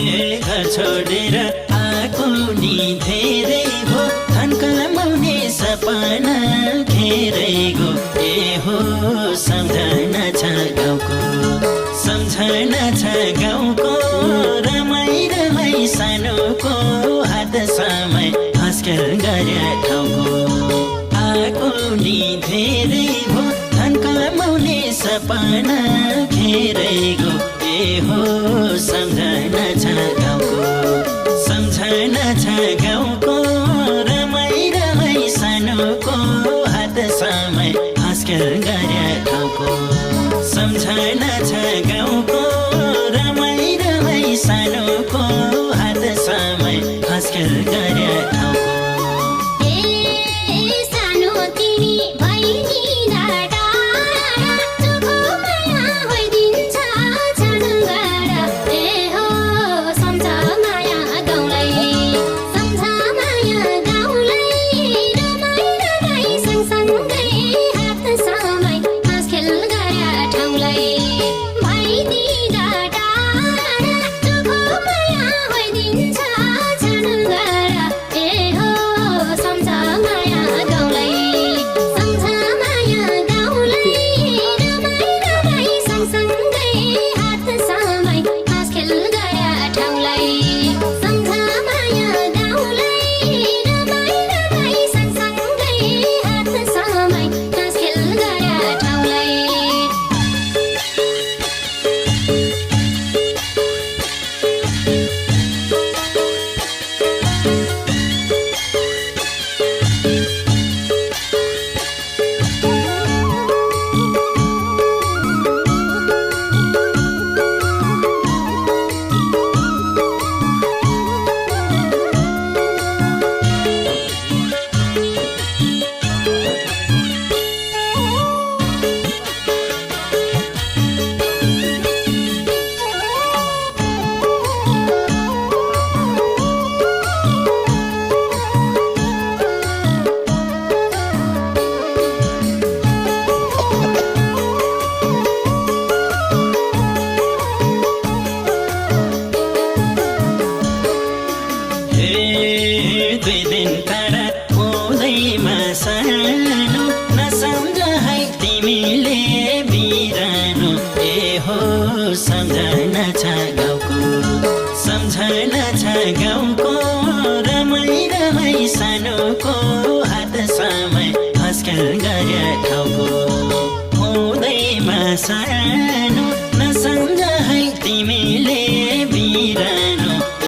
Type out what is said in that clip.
घर छोडेर आएको नि धेरै भो धन कमाउने सपना घेरै गो ए हो सम्झना छ गाउँको सम्झना छ गाउँको रमाई रमाई सानोको हात समय हस्केल गरे ठाउँको आएको नि धेरै भो धन कमाउने सपना घेरै गो ए हो सम्झना छ गाउँको सम्झना छ गाउँको रमाई रमाई सानोको हात समय हस्केल गरे ठाउँको सम्झना छ गाउँको रमाई रमाई सानोको हात समय हस्केल गरे ठाउँको दुई दिन टाढा हुँदैमा सानो नसम्झ है तिमीले बिरानो ए हो सम्झना छ गाउँको सम्झना छ गाउँको रमाई रमाई सानोको हात समय हस्केल गरे ठाउँको हुँदैमा सानो